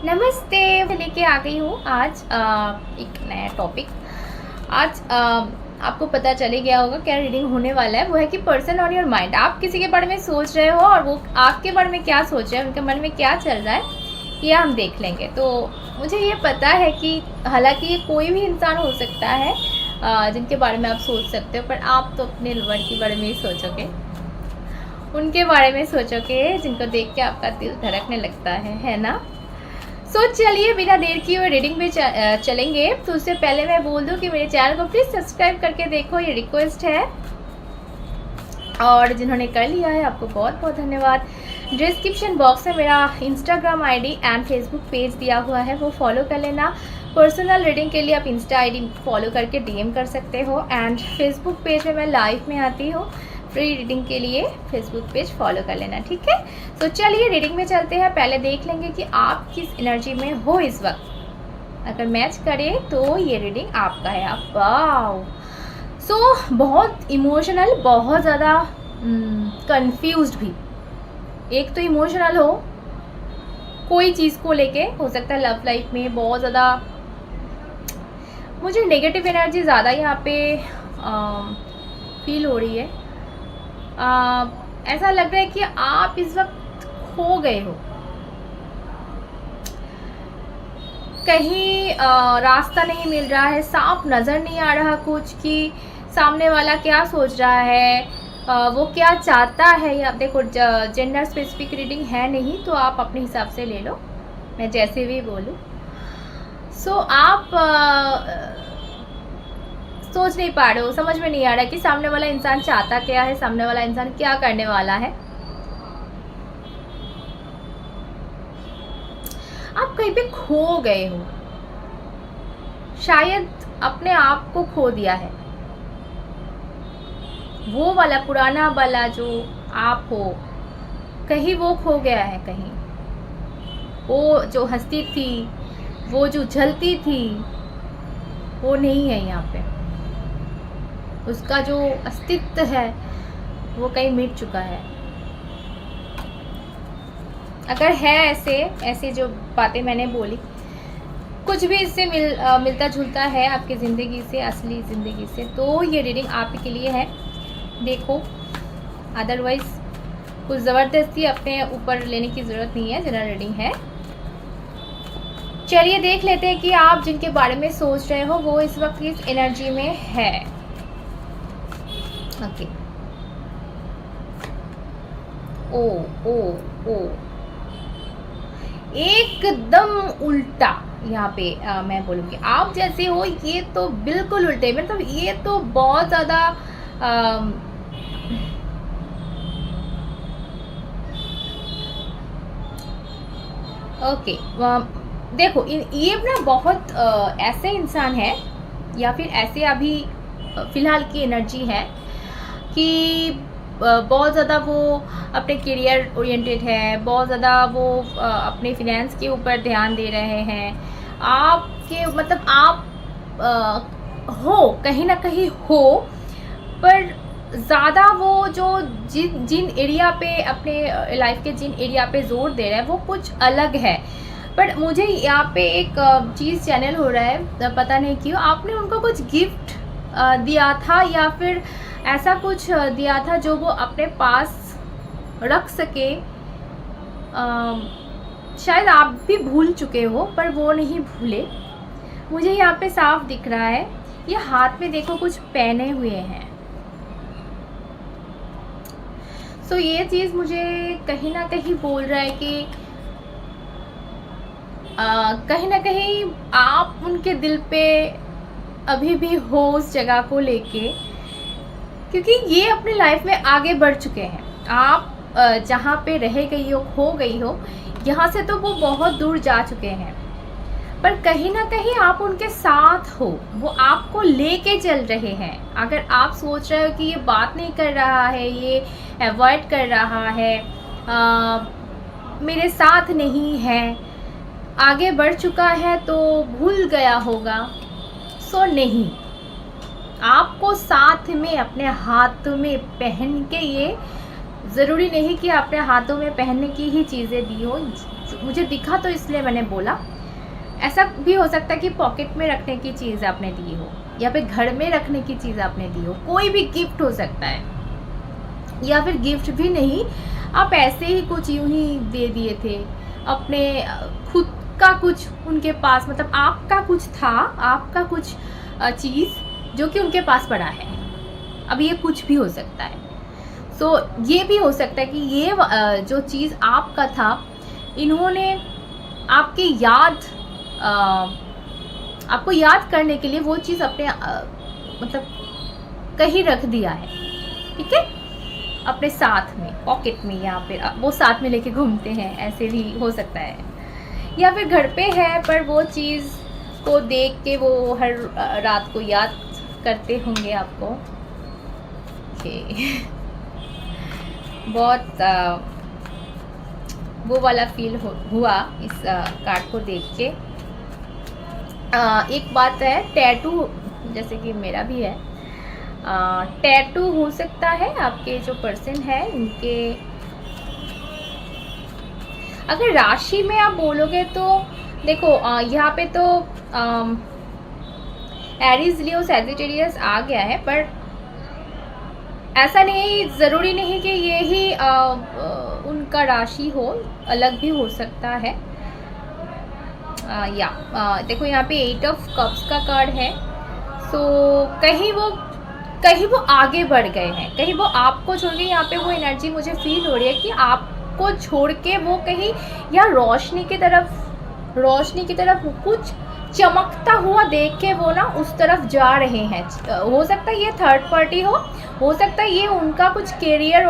नमस्ते। मैं लेके आ गई हूँ आज एक नया टॉपिक। आज आपको पता चल ही गया होगा क्या रीडिंग होने वाला है। वो है कि पर्सन ऑन योर माइंड। आप किसी के बारे में सोच रहे हो और वो आपके बारे में क्या सोच रहे हैं, उनके मन में क्या चल रहा है, ये हम देख लेंगे। तो मुझे ये पता है कि हालांकि ये कोई भी इंसान हो सकता है जिनके बारे में आप सोच सकते हो, पर आप तो अपने लवर के बारे में ही सोचोगे, उनके बारे में सोचोगे जिनको देख के आपका दिल धड़कने लगता है ना। चलिए बिना देर किए हुए रीडिंग में चलेंगे। तो उससे पहले मैं बोल दूं कि मेरे चैनल को प्लीज़ सब्सक्राइब करके देखो, ये रिक्वेस्ट है। और जिन्होंने कर लिया है आपको बहुत बहुत धन्यवाद। डिस्क्रिप्शन बॉक्स में मेरा Instagram ID and Facebook page दिया हुआ है, वो फॉलो कर लेना। पर्सनल रीडिंग के लिए आप इंस्टा आईडी फॉलो करके डीएम कर सकते हो। एंड फेसबुक पेज में मैं लाइव में आती हूँ। फ्री रीडिंग के लिए फेसबुक पेज फॉलो कर लेना, ठीक है। तो चलिए रीडिंग में चलते हैं। पहले देख लेंगे कि आप किस एनर्जी में हो इस वक्त। अगर मैच करे तो ये रीडिंग आपका है। आप वाओ बहुत इमोशनल, बहुत ज़्यादा कंफ्यूज्ड भी। एक तो इमोशनल हो कोई चीज़ को लेके, हो सकता है लव लाइफ में बहुत ज़्यादा। मुझे नेगेटिव एनर्जी ज़्यादा यहाँ पे फील हो रही है। ऐसा लग रहा है कि आप इस वक्त खो गए हो कहीं, रास्ता नहीं मिल रहा है, साफ नज़र नहीं आ रहा कुछ कि सामने वाला क्या सोच रहा है, वो क्या चाहता है। या देखो जेंडर स्पेसिफिक रीडिंग है नहीं, तो आप अपने हिसाब से ले लो, मैं जैसे भी बोलूँ। आप सोच नहीं पा रहे हो, समझ में नहीं आ रहा है कि सामने वाला इंसान चाहता क्या है, सामने वाला इंसान क्या करने वाला है। आप कहीं पे खो गए हो, शायद अपने आप को खो दिया है। वो वाला पुराना वाला जो आप हो, कहीं वो खो गया है। कहीं वो जो हंसती थी, वो जो झलती थी, वो नहीं है यहाँ पे। उसका जो अस्तित्व है वो कहीं मिट चुका है। अगर है ऐसे जो बातें मैंने बोली, कुछ भी इससे मिलता जुलता है आपकी ज़िंदगी से, असली ज़िंदगी से, तो ये रीडिंग आप ही के लिए है। देखो, अदरवाइज़ कुछ ज़बरदस्ती अपने ऊपर लेने की ज़रूरत नहीं है। जनरल रीडिंग है। चलिए देख लेते हैं कि आप जिनके बारे में सोच रहे हो वो इस वक्त किस एनर्जी में है। ओके। ओ ओ ओ एकदम उल्टा यहाँ पे मैं बोलूँगी। आप जैसे हो ये तो बिल्कुल उल्टे, मतलब ये तो बहुत ज़्यादा ओके। देखो ये ना बहुत ऐसे इंसान है, या फिर ऐसे अभी फ़िलहाल की एनर्जी है कि बहुत ज़्यादा वो अपने करियर ओरिएंटेड है, बहुत ज़्यादा वो अपने फिनेंस के ऊपर ध्यान दे रहे हैं। आपके मतलब आप हो कहीं ना कहीं हो, पर ज़्यादा वो जो जिन एरिया पे अपने लाइफ के जिन एरिया पे जोर दे रहे हैं वो कुछ अलग है। पर मुझे यहाँ पे एक चीज़ चैनल हो रहा है, पता नहीं क्यों आपने उनको कुछ गिफ्ट दिया था, या फिर ऐसा कुछ दिया था जो वो अपने पास रख सके। शायद आप भी भूल चुके हो, पर वो नहीं भूले। मुझे यहाँ पे साफ दिख रहा है, ये हाथ में देखो कुछ पहने हुए हैं। ये चीज़ मुझे कहीं ना कहीं बोल रहा है कि कहीं ना कहीं आप उनके दिल पे अभी भी हो उस जगह को लेके, क्योंकि ये अपनी लाइफ में आगे बढ़ चुके हैं। आप जहाँ पे रह गई हो, खो गई हो, यहाँ से तो वो बहुत दूर जा चुके हैं, पर कहीं ना कहीं आप उनके साथ हो, वो आपको लेके चल रहे हैं। अगर आप सोच रहे हो कि ये बात नहीं कर रहा है, ये अवॉइड कर रहा है, मेरे साथ नहीं है, आगे बढ़ चुका है तो भूल गया होगा, नहीं, आपको साथ में अपने हाथों में पहन के, ये ज़रूरी नहीं कि अपने हाथों में पहनने की ही चीज़ें दी हो, मुझे दिखा तो इसलिए मैंने बोला। ऐसा भी हो सकता है कि पॉकेट में रखने की चीज़ आपने दी हो, या फिर घर में रखने की चीज़ आपने दी हो, कोई भी गिफ्ट हो सकता है, या फिर गिफ्ट भी नहीं, आप ऐसे ही कुछ यूं ही दे दिए थे अपने खुद का कुछ उनके पास, मतलब आपका कुछ था, आपका कुछ चीज़ जो कि उनके पास पड़ा है। अब ये कुछ भी हो सकता है। सो ये भी हो सकता है कि ये जो चीज़ आपका था, इन्होंने आपकी आपको याद करने के लिए वो चीज़ अपने मतलब कहीं रख दिया है, ठीक है, अपने साथ में पॉकेट में, या फिर वो साथ में लेके घूमते हैं, ऐसे भी हो सकता है। या फिर घर पे है पर वो चीज़ को देख के वो हर रात को याद करते होंगे आपको। ओके बहुत वो वाला फील हुआ इस कार्ड को देख के। एक बात है, टैटू जैसे कि मेरा भी है, टैटू हो सकता है आपके जो पर्सन है इनके। अगर राशि में आप बोलोगे तो देखो यहाँ पे तो एरीज, लियो, सैजिटेरियस आ गया है, पर ऐसा नहीं, ज़रूरी नहीं कि ये ही उनका राशि हो, अलग भी हो सकता है। देखो यहाँ पे 8 ऑफ कप्स का कार्ड है। सो कहीं वो आगे बढ़ गए हैं, कहीं वो आपको छोड़ के, यहाँ पे वो एनर्जी मुझे फील हो रही है कि आपको छोड़ के वो कहीं या रोशनी की तरफ कुछ चमकता हुआ देख के वो ना उस तरफ जा रहे हैं। हो सकता है ये थर्ड पार्टी हो सकता है ये उनका कुछ करियर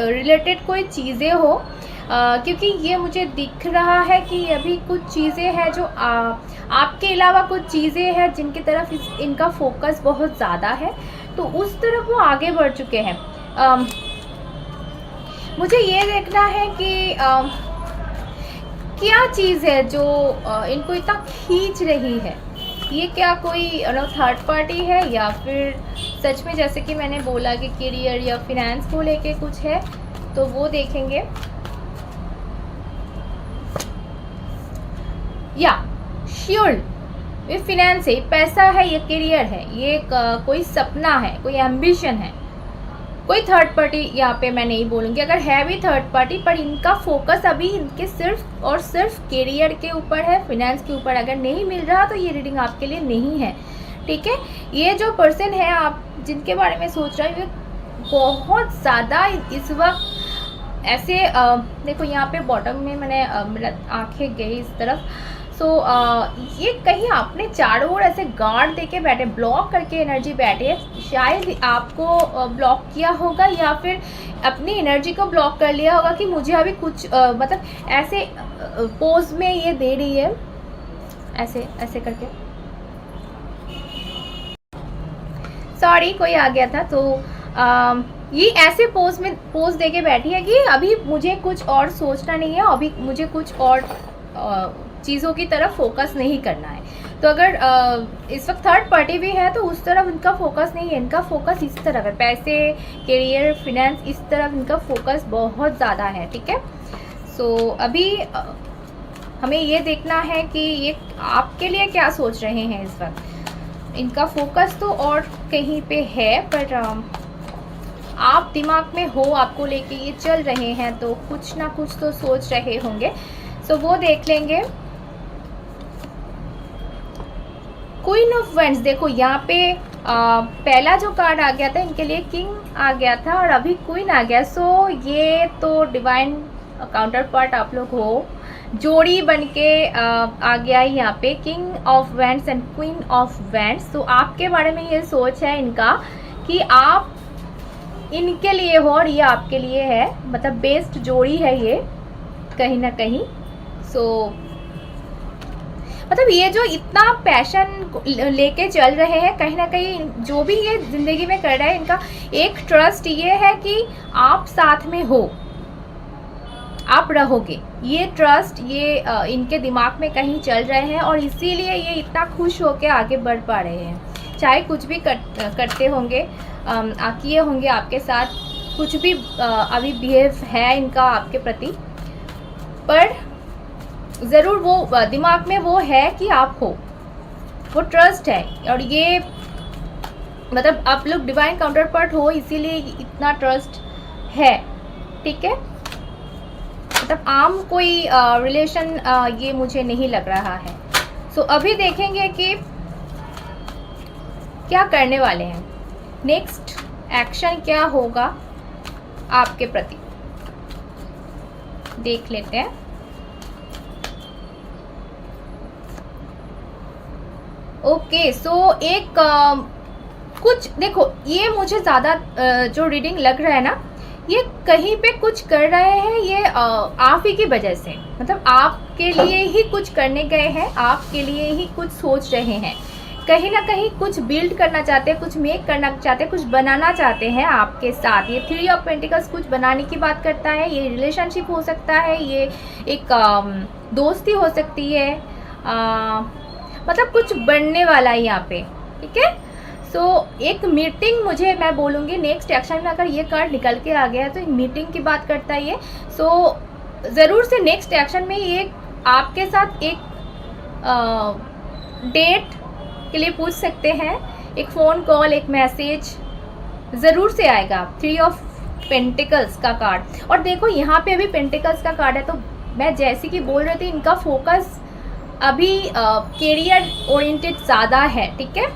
रिलेटेड कोई चीज़ें हो, क्योंकि ये मुझे दिख रहा है कि अभी कुछ चीज़ें हैं जो आपके अलावा कुछ चीज़ें हैं जिनकी तरफ इनका फोकस बहुत ज़्यादा है, तो उस तरफ वो आगे बढ़ चुके हैं। मुझे ये देखना है कि क्या चीज़ है जो इनको इतना खींच रही है। ये क्या कोई थर्ड पार्टी है, या फिर सच में जैसे कि मैंने बोला कि करियर या फिनेंस को लेके कुछ है, तो वो देखेंगे। या श्योर ये फिनेंस है, पैसा है, ये करियर है, ये कोई सपना है, कोई एम्बिशन है। कोई थर्ड पार्टी यहाँ पे मैं नहीं बोलूँगी, अगर है भी थर्ड पार्टी, पर इनका फोकस अभी इनके सिर्फ और सिर्फ करियर के ऊपर है, फिनेंस के ऊपर अगर नहीं मिल रहा तो ये रीडिंग आपके लिए नहीं है, ठीक है। ये जो पर्सन है आप जिनके बारे में सोच रहे हैं, बहुत ज़्यादा इस वक्त ऐसे देखो यहाँ पे बॉटम में मैंने मेरा आँखें गई इस तरफ। सो ये कहीं आपने चारों ओर ऐसे गार्ड देके बैठे, ब्लॉक करके एनर्जी बैठे, शायद आपको ब्लॉक किया होगा, या फिर अपनी एनर्जी को ब्लॉक कर लिया होगा कि मुझे अभी कुछ मतलब ऐसे पोज में ये दे रही है, ऐसे ऐसे करके। सॉरी कोई आ गया था, तो ये ऐसे पोज दे के बैठी है कि अभी मुझे कुछ और सोचना नहीं है, अभी मुझे कुछ और चीज़ों की तरफ फोकस नहीं करना है। तो अगर इस वक्त थर्ड पार्टी भी है तो उस तरफ इनका फोकस नहीं है, इनका फोकस इस तरफ है, पैसे, करियर, फिनेंस, इस तरफ इनका फोकस बहुत ज़्यादा है, ठीक है। सो अभी हमें ये देखना है कि ये आपके लिए क्या सोच रहे हैं इस वक्त। इनका फोकस तो और कहीं पे है, पर आप दिमाग में हो, आपको लेके ये चल रहे हैं, तो कुछ ना कुछ तो सोच रहे होंगे। सो वो देख लेंगे। क्वीन ऑफ वैंड्स, देखो यहाँ पे पहला जो कार्ड आ गया था इनके लिए किंग आ गया था, और अभी क्वीन आ गया। सो ये तो डिवाइन काउंटर पार्ट आप लोग हो, जोड़ी बनके आ गया है यहाँ पे, king of wands and queen of wands. तो आपके बारे में ये सोच है इनका कि आप इनके लिए हो और ये आपके लिए है, मतलब बेस्ट जोड़ी है ये कहीं ना कहीं। सो मतलब ये जो इतना पैशन लेके चल रहे हैं, कहीं ना कहीं जो भी ये ज़िंदगी में कर रहे हैं, इनका एक ट्रस्ट ये है कि आप साथ में हो, आप रहोगे, ये ट्रस्ट ये इनके दिमाग में कहीं चल रहे हैं, और इसीलिए ये इतना खुश होकर आगे बढ़ पा रहे हैं। चाहे कुछ भी करते होंगे, किए होंगे आपके साथ, कुछ भी अभी बिहेव है इनका आपके प्रति, पर ज़रूर वो दिमाग में वो है कि आप हो, वो ट्रस्ट है। और ये मतलब आप लोग डिवाइन काउंटर पार्ट हो, इसीलिए इतना ट्रस्ट है, ठीक है। मतलब आम कोई रिलेशन ये मुझे नहीं लग रहा है। सो अभी देखेंगे कि क्या करने वाले हैं, नेक्स्ट एक्शन क्या होगा आपके प्रति, देख लेते हैं। ओके, सो एक कुछ देखो, ये मुझे ज़्यादा जो रीडिंग लग रहा है ना, ये कहीं पे कुछ कर रहे हैं, ये आप ही की वजह से, मतलब आपके लिए ही कुछ करने गए हैं, आपके लिए ही कुछ सोच रहे हैं, कहीं ना कहीं कुछ बिल्ड करना चाहते हैं, कुछ मेक करना चाहते हैं, कुछ बनाना चाहते हैं आपके साथ। ये 3 ऑफ पेंटिकल्स कुछ बनाने की बात करता है। ये रिलेशनशिप हो सकता है, ये एक दोस्ती हो सकती है, मतलब कुछ बनने वाला है यहाँ पे, ठीक है। सो एक मीटिंग मुझे, मैं बोलूँगी नेक्स्ट एक्शन में अगर ये कार्ड निकल के आ गया है तो एक मीटिंग की बात करता है ये। सो ज़रूर से नेक्स्ट एक्शन में ये आपके साथ एक डेट के लिए पूछ सकते हैं, एक फ़ोन कॉल, एक मैसेज ज़रूर से आएगा। 3 ऑफ पेंटिकल्स का कार्ड, और देखो यहाँ पे अभी पेंटिकल्स का कार्ड है, तो मैं जैसे कि बोल रही थी, इनका फोकस अभी कैरियर ओरिएंटेड ज़्यादा है, ठीक है।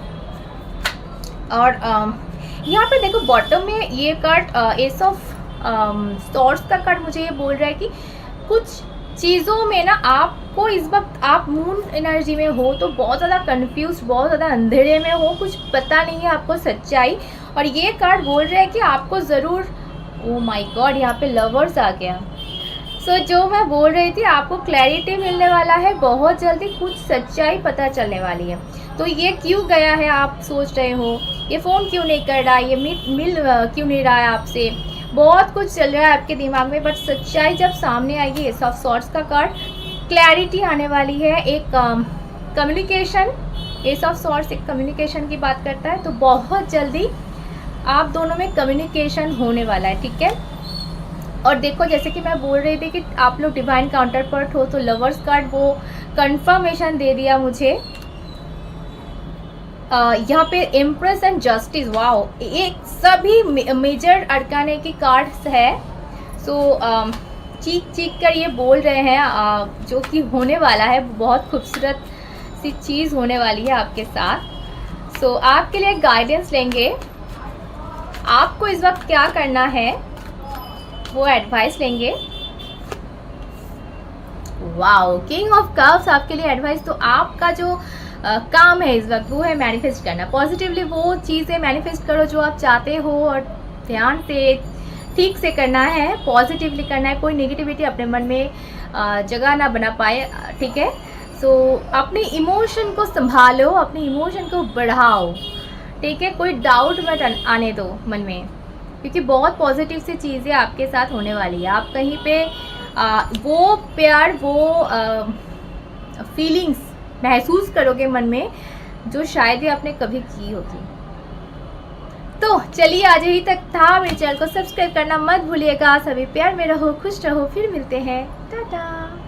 और यहाँ पे देखो बॉटम में ये कार्ड एस ऑफ सॉर्ड्स का कार्ड मुझे ये बोल रहा है कि कुछ चीज़ों में ना आपको इस वक्त, आप मून एनर्जी में हो तो बहुत ज़्यादा कंफ्यूज, बहुत ज़्यादा अंधेरे में हो, कुछ पता नहीं है आपको सच्चाई। और ये कार्ड बोल रहा है कि आपको ज़रूर, ओ माय गॉड, यहाँ पे लवर्स आ गया। सो जो मैं बोल रही थी, आपको क्लैरिटी मिलने वाला है, बहुत जल्दी कुछ सच्चाई पता चलने वाली है। तो ये क्यों गया है आप सोच रहे हो, ये फ़ोन क्यों नहीं कर रहा है, ये मिल क्यों नहीं रहा है आपसे, बहुत कुछ चल रहा है आपके दिमाग में, बट सच्चाई जब सामने आएगी, एस ऑफ सॉर्ड्स का कार्ड, क्लैरिटी आने वाली है। एक कम्युनिकेशन, एस ऑफ सॉर्ड्स एक कम्युनिकेशन की बात करता है, तो बहुत जल्दी आप दोनों में कम्युनिकेशन होने वाला है, ठीक है। और देखो जैसे कि मैं बोल रही थी कि आप लोग डिवाइन काउंटर पार्ट हो, तो लवर्स कार्ड वो कंफर्मेशन दे दिया मुझे। यहाँ पे एम्प्रेस एंड जस्टिस, वाओ, एक सभी मेजर अरकाने की कार्ड्स है। सो चीख चीख कर ये बोल रहे हैं जो कि होने वाला है, बहुत खूबसूरत सी चीज़ होने वाली है आपके साथ। सो आपके लिए गाइडेंस लेंगे, आपको इस वक्त क्या करना है वो एडवाइस लेंगे। वाओ, किंग ऑफ कप्स आपके लिए एडवाइस। तो आपका जो काम है इस वक्त वो है मैनिफेस्ट करना, पॉजिटिवली वो चीज़ें मैनिफेस्ट करो जो आप चाहते हो, और ध्यान से ठीक से करना है, पॉजिटिवली करना है, कोई नेगेटिविटी अपने मन में जगह ना बना पाए, ठीक है। सो अपने इमोशन को संभालो, अपने इमोशन को बढ़ाओ, ठीक है, कोई डाउट मत आने दो मन में, क्योंकि बहुत पॉजिटिव सी चीज़ें आपके साथ होने वाली है। आप कहीं पे वो प्यार, वो फीलिंग्स महसूस करोगे मन में, जो शायद ही आपने कभी की होगी। तो चलिए, आज यही तक था। मेरे चैनल को सब्सक्राइब करना मत भूलिएगा। सभी प्यार में रहो, खुश रहो, फिर मिलते हैं, टाटा।